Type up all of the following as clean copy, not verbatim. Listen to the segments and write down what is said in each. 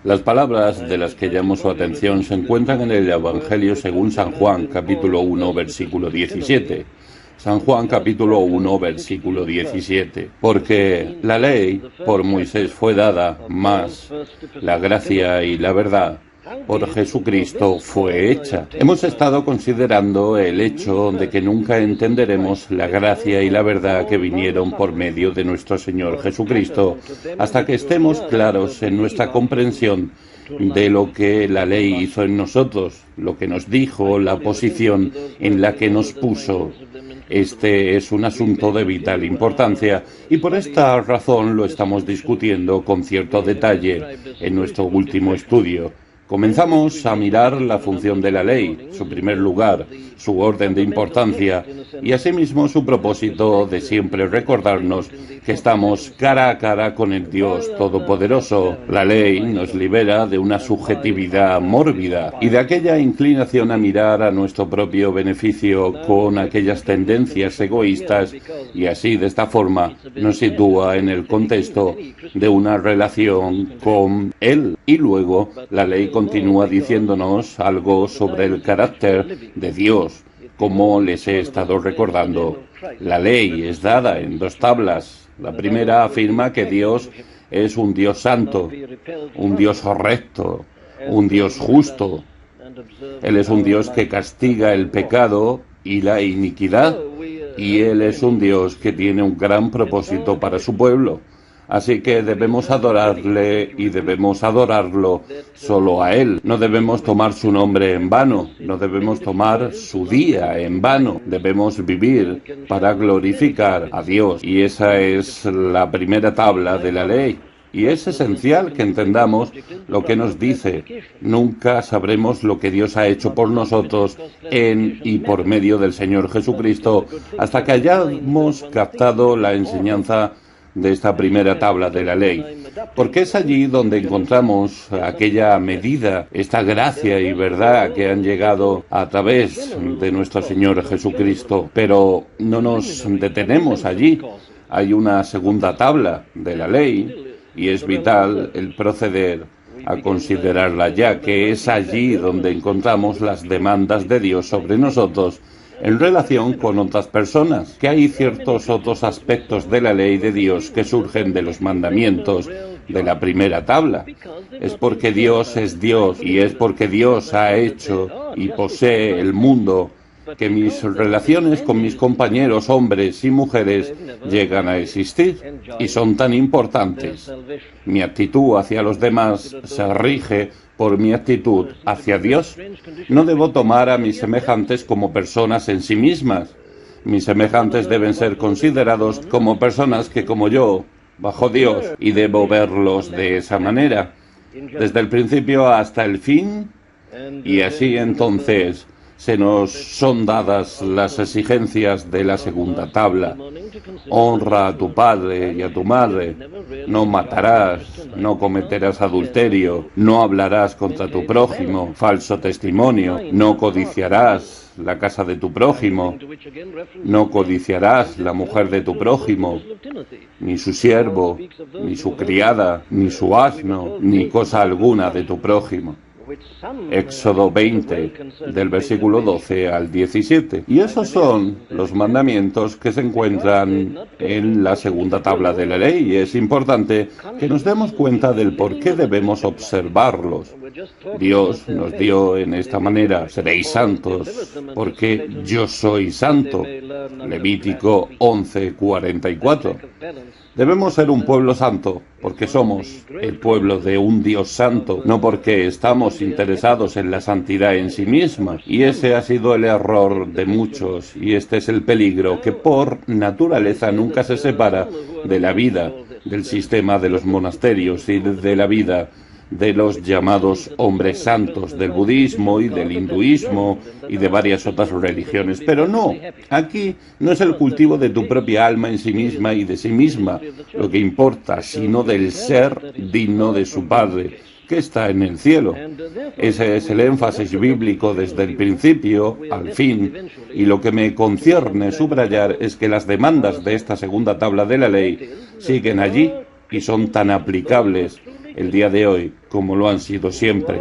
Las palabras de las que llamo su atención se encuentran en el Evangelio según San Juan, capítulo 1, versículo 17. San Juan, capítulo 1, versículo 17. Porque la ley por Moisés fue dada, mas la gracia y la verdad por Jesucristo fue hecha. Hemos estado considerando el hecho de que nunca entenderemos la gracia y la verdad que vinieron por medio de nuestro Señor Jesucristo hasta que estemos claros en nuestra comprensión de lo que la ley hizo en nosotros, lo que nos dijo, la posición en la que nos puso. Este es un asunto de vital importancia y por esta razón lo estamos discutiendo con cierto detalle en nuestro último estudio. Comenzamos a mirar la función de la ley, su primer lugar, su orden de importancia y asimismo su propósito de siempre recordarnos que estamos cara a cara con el Dios Todopoderoso. La ley nos libera de una subjetividad mórbida y de aquella inclinación a mirar a nuestro propio beneficio con aquellas tendencias egoístas y así de esta forma nos sitúa en el contexto de una relación con Él. Y luego la ley continúa diciéndonos algo sobre el carácter de Dios. Como les he estado recordando, la ley es dada en dos tablas. La primera afirma que Dios es un Dios santo, un Dios recto, un Dios justo. Él es un Dios que castiga el pecado y la iniquidad, y Él es un Dios que tiene un gran propósito para su pueblo. Así que debemos adorarle y debemos adorarlo solo a Él. No debemos tomar su nombre en vano, no debemos tomar su día en vano. Debemos vivir para glorificar a Dios. Y esa es la primera tabla de la ley. Y es esencial que entendamos lo que nos dice. Nunca sabremos lo que Dios ha hecho por nosotros en y por medio del Señor Jesucristo hasta que hayamos captado la enseñanza de esta primera tabla de la ley, porque es allí donde encontramos aquella medida, esta gracia y verdad que han llegado a través de nuestro Señor Jesucristo. Pero no nos detenemos allí. Hay una segunda tabla de la ley y es vital el proceder a considerarla, ya que es allí donde encontramos las demandas de Dios sobre nosotros en relación con otras personas, que hay ciertos otros aspectos de la ley de Dios que surgen de los mandamientos de la primera tabla. Es porque Dios es Dios y es porque Dios ha hecho y posee el mundo que mis relaciones con mis compañeros, hombres y mujeres, llegan a existir y son tan importantes. Mi actitud hacia los demás se rige por mi actitud hacia Dios. No debo tomar a mis semejantes como personas en sí mismas. Mis semejantes deben ser considerados como personas que, como yo, bajo Dios, y debo verlos de esa manera, desde el principio hasta el fin, y así entonces se nos son dadas las exigencias de la segunda tabla. Honra a tu padre y a tu madre. No matarás, no cometerás adulterio, no hablarás contra tu prójimo, falso testimonio, no codiciarás la casa de tu prójimo, no codiciarás la mujer de tu prójimo, ni su siervo, ni su criada, ni su asno, ni cosa alguna de tu prójimo. Éxodo 20, del versículo 12 al 17. Y esos son los mandamientos que se encuentran en la segunda tabla de la ley. Y es importante que nos demos cuenta del por qué debemos observarlos. Dios nos dio en esta manera: seréis santos, porque yo soy santo. Levítico 11:44. Debemos ser un pueblo santo, porque somos el pueblo de un Dios santo, no porque estamos interesados en la santidad en sí misma. Y ese ha sido el error de muchos, y este es el peligro, que por naturaleza nunca se separa de la vida, del sistema de los monasterios y de la vida de los llamados hombres santos del budismo y del hinduismo y de varias otras religiones. Pero no, aquí no es el cultivo de tu propia alma en sí misma y de sí misma lo que importa, sino del ser digno de su Padre, que está en el cielo. Ese es el énfasis bíblico desde el principio al fin, y lo que me concierne subrayar es que las demandas de esta segunda tabla de la ley siguen allí y son tan aplicables el día de hoy como lo han sido siempre.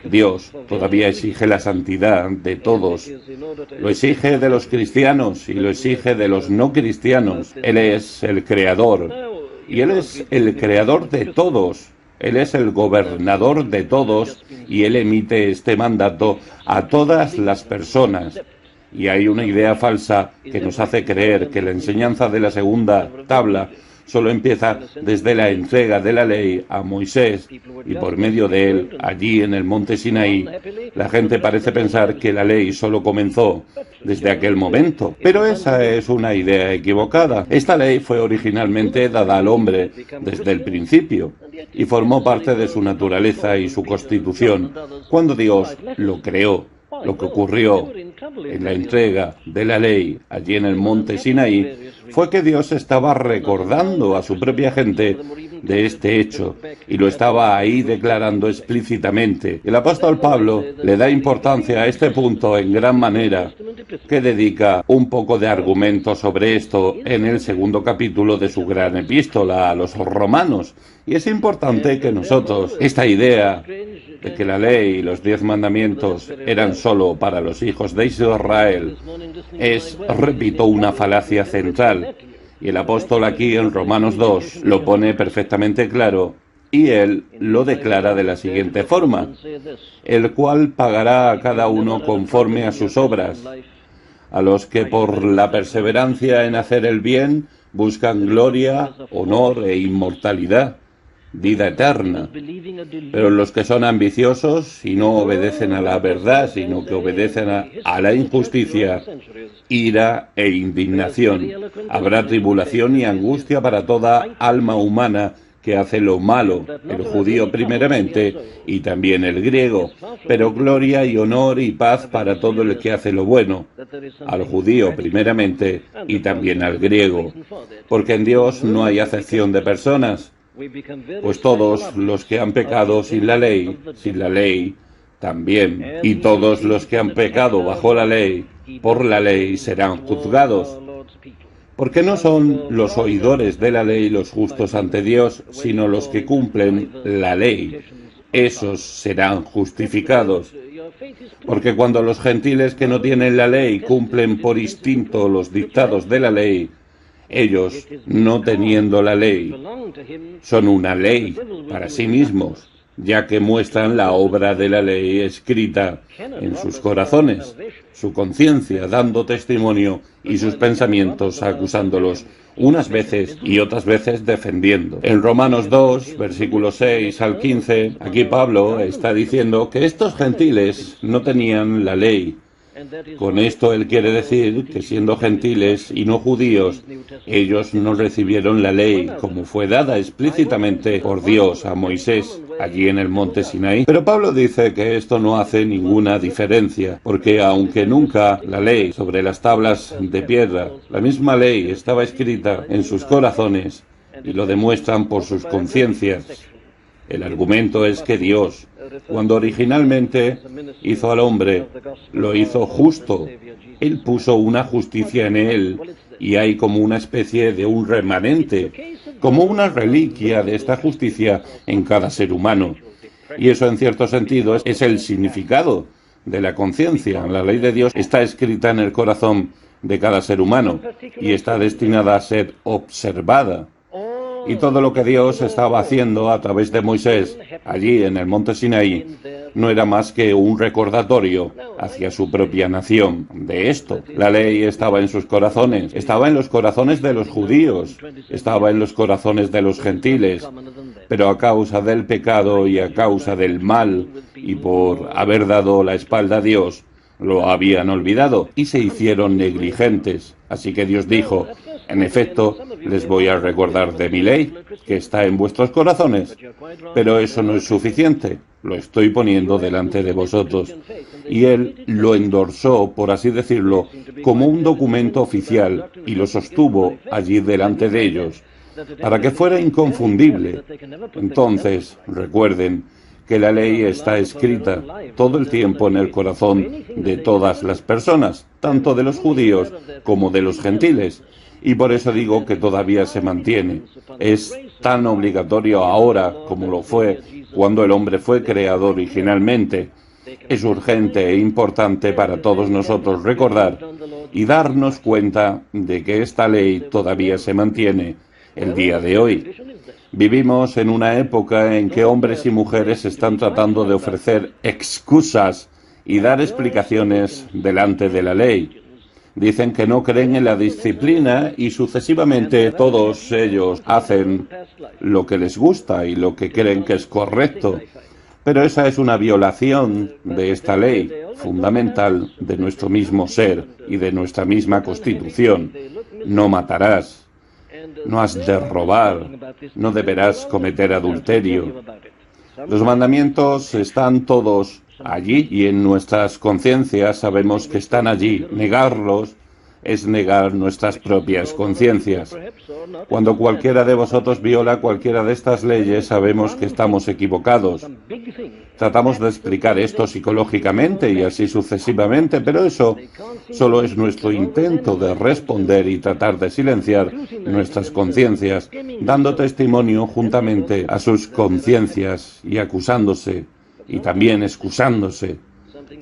Dios todavía exige la santidad de todos. Lo exige de los cristianos y lo exige de los no cristianos. Él es el creador y Él es el creador de todos. Él es el gobernador de todos y Él emite este mandato a todas las personas. Y hay una idea falsa que nos hace creer que la enseñanza de la segunda tabla solo empieza desde la entrega de la ley a Moisés y por medio de él, allí en el monte Sinaí, la gente parece pensar que la ley solo comenzó desde aquel momento. Pero esa es una idea equivocada. Esta ley fue originalmente dada al hombre desde el principio y formó parte de su naturaleza y su constitución cuando Dios lo creó. Lo que ocurrió en la entrega de la ley allí en el monte Sinaí fue que Dios estaba recordando a su propia gente de este hecho y lo estaba ahí declarando explícitamente. El apóstol Pablo le da importancia a este punto en gran manera, que dedica un poco de argumento sobre esto en el segundo capítulo de su gran epístola a los romanos. Y es importante que nosotros, esta idea de que la ley y los 10 mandamientos eran solo para los hijos de Israel, es, repito, una falacia central. Y el apóstol aquí en Romanos 2 lo pone perfectamente claro y él lo declara de la siguiente forma: el cual pagará a cada uno conforme a sus obras, a los que por la perseverancia en hacer el bien buscan gloria, honor e inmortalidad, vida eterna. Pero los que son ambiciosos y no obedecen a la verdad, sino que obedecen a la injusticia, ira e indignación. Habrá tribulación y angustia para toda alma humana que hace lo malo, el judío primeramente y también el griego, pero gloria y honor y paz para todo el que hace lo bueno, al judío primeramente y también al griego, porque en Dios no hay acepción de personas. Pues todos los que han pecado sin la ley también, y todos los que han pecado bajo la ley, por la ley serán juzgados. Porque no son los oidores de la ley los justos ante Dios, sino los que cumplen la ley. Esos serán justificados. Porque cuando los gentiles que no tienen la ley cumplen por instinto los dictados de la ley, ellos, no teniendo la ley, son una ley para sí mismos, ya que muestran la obra de la ley escrita en sus corazones, su conciencia dando testimonio y sus pensamientos acusándolos, unas veces y otras veces defendiendo. En Romanos 2, versículos 6 al 15, aquí Pablo está diciendo que estos gentiles no tenían la ley. Con esto él quiere decir que siendo gentiles y no judíos, ellos no recibieron la ley como fue dada explícitamente por Dios a Moisés allí en el monte Sinaí. Pero Pablo dice que esto no hace ninguna diferencia, porque aunque nunca la ley sobre las tablas de piedra, la misma ley estaba escrita en sus corazones y lo demuestran por sus conciencias. El argumento es que Dios, cuando originalmente hizo al hombre, lo hizo justo. Él puso una justicia en él y hay como una especie de un remanente, como una reliquia de esta justicia en cada ser humano. Y eso en cierto sentido es el significado de la conciencia. La ley de Dios está escrita en el corazón de cada ser humano y está destinada a ser observada. Y todo lo que Dios estaba haciendo a través de Moisés, allí en el monte Sinaí, no era más que un recordatorio hacia su propia nación de esto. La ley estaba en sus corazones, estaba en los corazones de los judíos, estaba en los corazones de los gentiles, pero a causa del pecado y a causa del mal y por haber dado la espalda a Dios, lo habían olvidado y se hicieron negligentes. Así que Dios dijo: en efecto, les voy a recordar de mi ley, que está en vuestros corazones, pero eso no es suficiente, lo estoy poniendo delante de vosotros. Y él lo endorsó, por así decirlo, como un documento oficial y lo sostuvo allí delante de ellos, para que fuera inconfundible. Entonces, recuerden que la ley está escrita todo el tiempo en el corazón de todas las personas, tanto de los judíos como de los gentiles, Y por eso digo que todavía se mantiene. Es tan obligatorio ahora como lo fue cuando el hombre fue creado originalmente. Es urgente e importante para todos nosotros recordar y darnos cuenta de que esta ley todavía se mantiene el día de hoy. Vivimos en una época en que hombres y mujeres están tratando de ofrecer excusas y dar explicaciones delante de la ley. Dicen que no creen en la disciplina y sucesivamente todos ellos hacen lo que les gusta y lo que creen que es correcto. Pero esa es una violación de esta ley fundamental de nuestro mismo ser y de nuestra misma Constitución. No matarás, no has de robar, no deberás cometer adulterio. Los mandamientos están todos allí y en nuestras conciencias sabemos que están allí. Negarlos es negar nuestras propias conciencias. Cuando cualquiera de vosotros viola cualquiera de estas leyes, sabemos que estamos equivocados. Tratamos de explicar esto psicológicamente y así sucesivamente, pero eso solo es nuestro intento de responder y tratar de silenciar nuestras conciencias, dando testimonio juntamente a sus conciencias y acusándose y también excusándose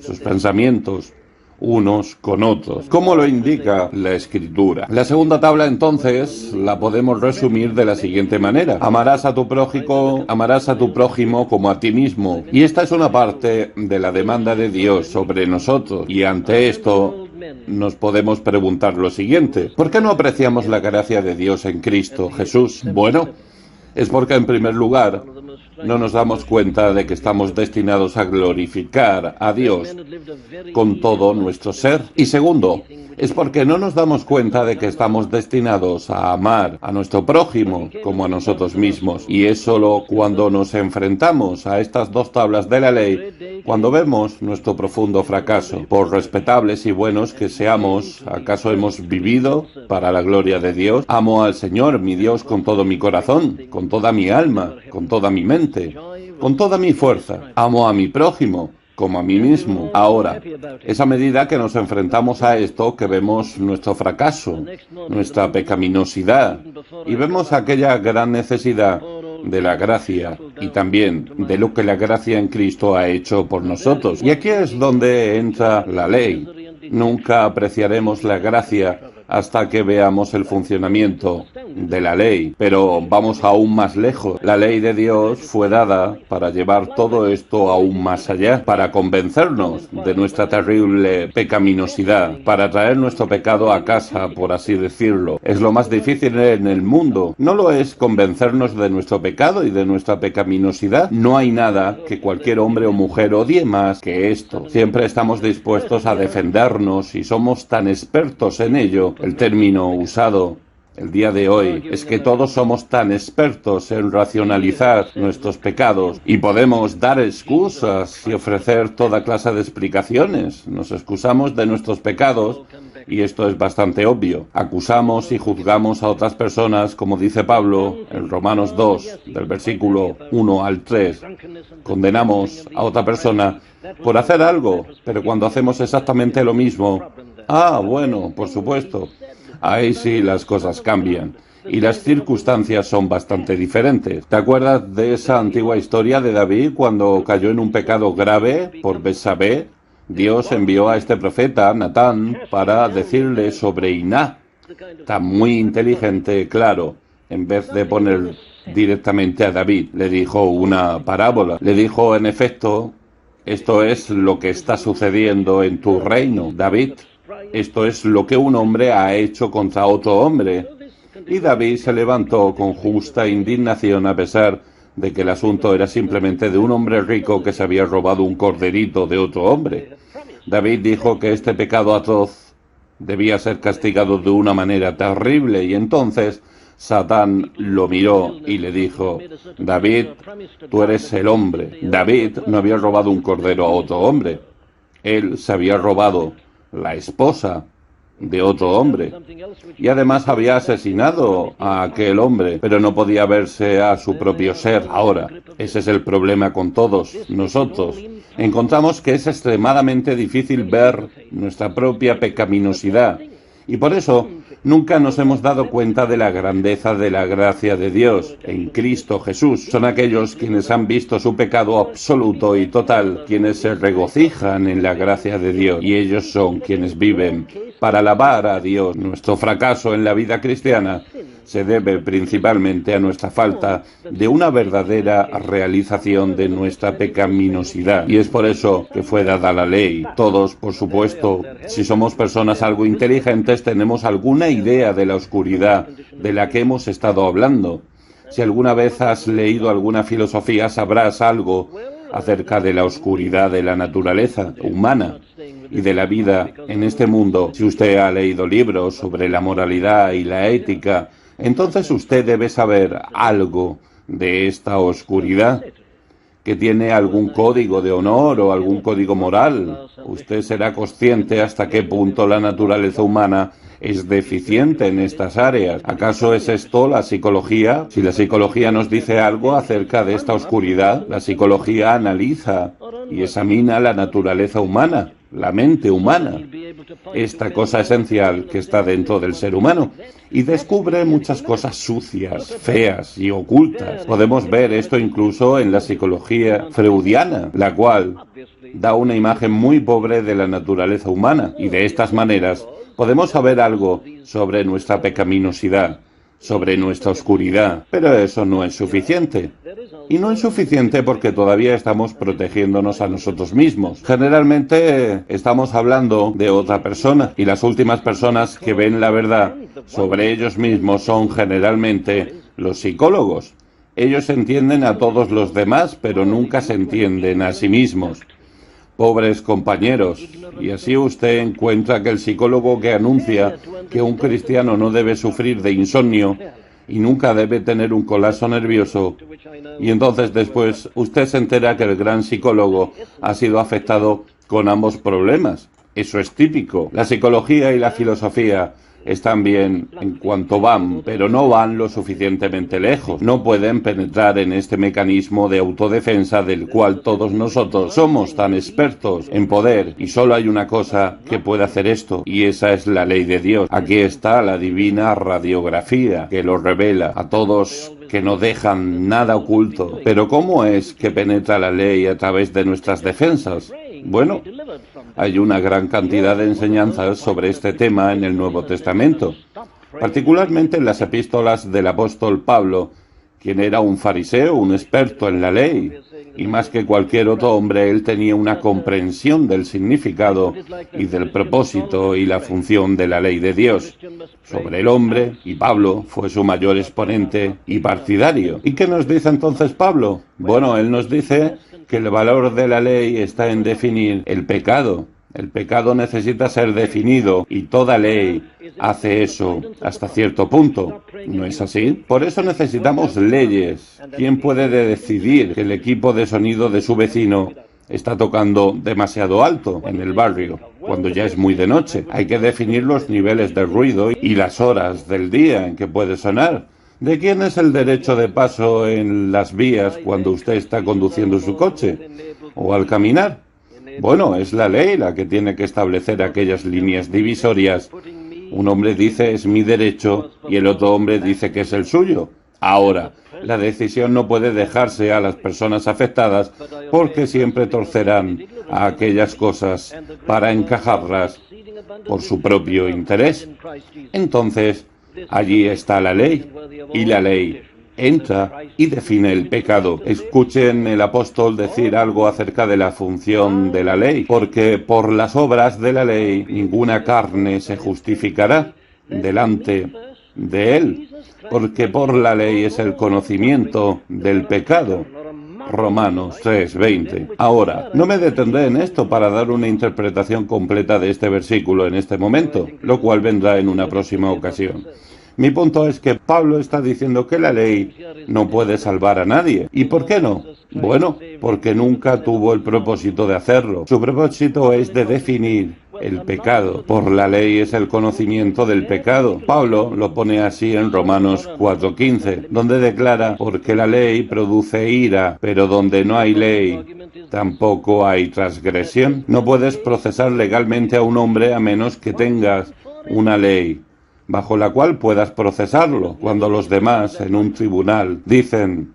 sus pensamientos unos con otros, como lo indica la Escritura. La segunda tabla, entonces, la podemos resumir de la siguiente manera: amarás a tu prójimo como a ti mismo. Y esta es una parte de la demanda de Dios sobre nosotros. Y ante esto nos podemos preguntar lo siguiente: ¿por qué no apreciamos la gracia de Dios en Cristo Jesús? Bueno, es porque en primer lugar no nos damos cuenta de que estamos destinados a glorificar a Dios con todo nuestro ser. Y segundo, es porque no nos damos cuenta de que estamos destinados a amar a nuestro prójimo como a nosotros mismos. Y es solo cuando nos enfrentamos a estas dos tablas de la ley, cuando vemos nuestro profundo fracaso. Por respetables y buenos que seamos, ¿acaso hemos vivido para la gloria de Dios? Amo al Señor, mi Dios, con todo mi corazón, con toda mi alma, con toda mi mente, con toda mi fuerza. Amo a mi prójimo como a mí mismo. Ahora, es a medida que nos enfrentamos a esto que vemos nuestro fracaso, nuestra pecaminosidad, y vemos aquella gran necesidad de la gracia y también de lo que la gracia en Cristo ha hecho por nosotros. Y aquí es donde entra la ley. Nunca apreciaremos la gracia hasta que veamos el funcionamiento de la ley. Pero vamos aún más lejos. La ley de Dios fue dada para llevar todo esto aún más allá, para convencernos de nuestra terrible pecaminosidad, para traer nuestro pecado a casa, por así decirlo. Es lo más difícil en el mundo. No lo es convencernos de nuestro pecado y de nuestra pecaminosidad. No hay nada que cualquier hombre o mujer odie más que esto. Siempre estamos dispuestos a defendernos y somos tan expertos en ello. El término usado el día de hoy es que todos somos tan expertos en racionalizar nuestros pecados y podemos dar excusas y ofrecer toda clase de explicaciones. Nos excusamos de nuestros pecados y esto es bastante obvio. Acusamos y juzgamos a otras personas, como dice Pablo en Romanos 2, del versículo 1 al 3. Condenamos a otra persona por hacer algo, pero cuando hacemos exactamente lo mismo, bueno, por supuesto, ahí sí las cosas cambian y las circunstancias son bastante diferentes. ¿Te acuerdas de esa antigua historia de David cuando cayó en un pecado grave por Betsabé? Dios envió a este profeta, Natán, para decirle sobre Iná. Está muy inteligente, claro. En vez de poner directamente a David, le dijo una parábola. Le dijo, en efecto, esto es lo que está sucediendo en tu reino, David. Esto es lo que un hombre ha hecho contra otro hombre. Y David se levantó con justa indignación a pesar de que el asunto era simplemente de un hombre rico que se había robado un corderito de otro hombre. David dijo que este pecado atroz debía ser castigado de una manera terrible y entonces Satán lo miró y le dijo, David, tú eres el hombre. David no había robado un cordero a otro hombre. Él se había robado la esposa de otro hombre y además había asesinado a aquel hombre, pero no podía verse a su propio ser. Ahora, ese es el problema con todos nosotros. Encontramos que es extremadamente difícil ver nuestra propia pecaminosidad y por eso Nunca nos hemos dado cuenta de la grandeza de la gracia de Dios en Cristo Jesús. Son aquellos quienes han visto su pecado absoluto y total, quienes se regocijan en la gracia de Dios, y ellos son quienes viven para alabar a Dios. Nuestro fracaso en la vida cristiana se debe principalmente a nuestra falta de una verdadera realización de nuestra pecaminosidad. Y es por eso que fue dada la ley. Todos, por supuesto, si somos personas algo inteligentes, tenemos alguna idea de la oscuridad de la que hemos estado hablando. Si alguna vez has leído alguna filosofía, sabrás algo acerca de la oscuridad de la naturaleza humana y de la vida en este mundo. Si usted ha leído libros sobre la moralidad y la ética, entonces usted debe saber algo de esta oscuridad, que tiene algún código de honor o algún código moral. Usted será consciente hasta qué punto la naturaleza humana es deficiente en estas áreas. ¿Acaso es esto la psicología? Si la psicología nos dice algo acerca de esta oscuridad, la psicología analiza y examina la naturaleza humana, la mente humana, esta cosa esencial que está dentro del ser humano, y descubre muchas cosas sucias, feas y ocultas. Podemos ver esto incluso en la psicología freudiana, la cual da una imagen muy pobre de la naturaleza humana, y de estas maneras podemos saber algo sobre nuestra pecaminosidad, sobre nuestra oscuridad, pero eso no es suficiente. Y no es suficiente porque todavía estamos protegiéndonos a nosotros mismos. Generalmente estamos hablando de otra persona, y las últimas personas que ven la verdad sobre ellos mismos son generalmente los psicólogos. Ellos entienden a todos los demás, pero nunca se entienden a sí mismos. Pobres compañeros, y así usted encuentra que el psicólogo que anuncia que un cristiano no debe sufrir de insomnio y nunca debe tener un colapso nervioso, y entonces después usted se entera que el gran psicólogo ha sido afectado con ambos problemas. Eso es típico. La psicología y la filosofía están bien en cuanto van, pero no van lo suficientemente lejos. No pueden penetrar en este mecanismo de autodefensa del cual todos nosotros somos tan expertos en poder, y solo hay una cosa que puede hacer esto, y esa es la ley de Dios. Aquí está la divina radiografía que lo revela a todos, que no dejan nada oculto. Pero ¿cómo es que penetra la ley a través de nuestras defensas? Bueno, hay una gran cantidad de enseñanzas sobre este tema en el Nuevo Testamento, particularmente en las epístolas del apóstol Pablo, quien era un fariseo, un experto en la ley, y más que cualquier otro hombre, él tenía una comprensión del significado y del propósito y la función de la ley de Dios sobre el hombre, y Pablo fue su mayor exponente y partidario. ¿Y qué nos dice entonces Pablo? Bueno, él nos dice que el valor de la ley está en definir el pecado. El pecado necesita ser definido, y toda ley hace eso hasta cierto punto. ¿No es así? Por eso necesitamos leyes. ¿Quién puede decidir que el equipo de sonido de su vecino está tocando demasiado alto en el barrio, cuando ya es muy de noche? Hay que definir los niveles de ruido y las horas del día en que puede sonar. ¿De quién es el derecho de paso en las vías cuando usted está conduciendo su coche o al caminar? Bueno, es la ley la que tiene que establecer aquellas líneas divisorias. Un hombre dice es mi derecho y el otro hombre dice que es el suyo. Ahora, la decisión no puede dejarse a las personas afectadas, porque siempre torcerán a aquellas cosas para encajarlas por su propio interés. Entonces, allí está la ley, y la ley entra y define el pecado. Escuchen el apóstol decir algo acerca de la función de la ley, porque por las obras de la ley ninguna carne se justificará delante de él, porque por la ley es el conocimiento del pecado. Romanos 3:20. Ahora, no me detendré en esto para dar una interpretación completa de este versículo en este momento, lo cual vendrá en una próxima ocasión. Mi punto es que Pablo está diciendo que la ley no puede salvar a nadie. ¿Y por qué no? Bueno, porque nunca tuvo el propósito de hacerlo. Su propósito es de definir el pecado. Por la ley es el conocimiento del pecado. Pablo lo pone así en Romanos 4:15, donde declara: porque la ley produce ira, pero donde no hay ley, tampoco hay transgresión. No puedes procesar legalmente a un hombre a menos que tengas una ley. bajo la cual puedas procesarlo. Cuando los demás en un tribunal dicen,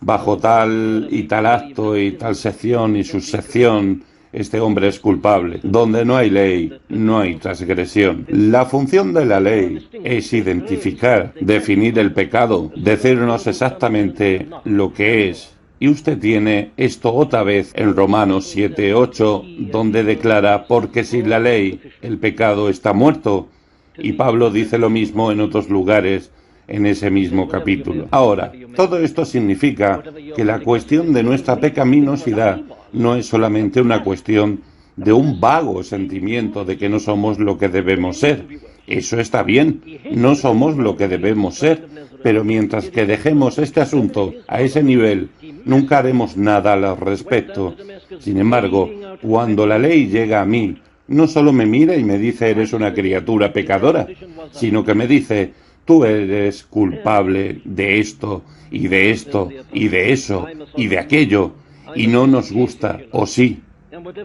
bajo tal y tal acto y tal sección y subsección, este hombre es culpable. Donde no hay ley, no hay transgresión. La función de la ley es identificar, definir el pecado, decirnos exactamente lo que es. Y usted tiene esto otra vez en Romanos 7:8, donde declara, porque sin la ley el pecado está muerto. Y Pablo dice lo mismo en otros lugares en ese mismo capítulo. Ahora, todo esto significa que la cuestión de nuestra pecaminosidad no es solamente una cuestión de un vago sentimiento de que no somos lo que debemos ser. Eso está bien, no somos lo que debemos ser, pero mientras que dejemos este asunto a ese nivel, nunca haremos nada al respecto. Sin embargo, cuando la ley llega a mí, no solo me mira y me dice eres una criatura pecadora, sino que me dice tú eres culpable de esto y de esto y de eso y de aquello y no nos gusta, o sí.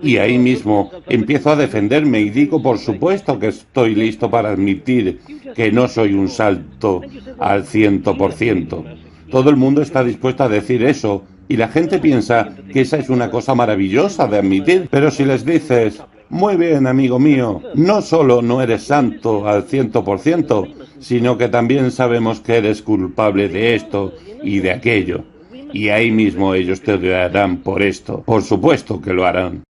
Y ahí mismo empiezo a defenderme y digo, por supuesto que estoy listo para admitir que no soy un salto al 100%. Todo el mundo está dispuesto a decir eso y la gente piensa que esa es una cosa maravillosa de admitir, pero si les dices, muy bien, amigo mío, no solo no eres santo al 100%, sino que también sabemos que eres culpable de esto y de aquello. Y ahí mismo ellos te odiarán por esto. Por supuesto que lo harán.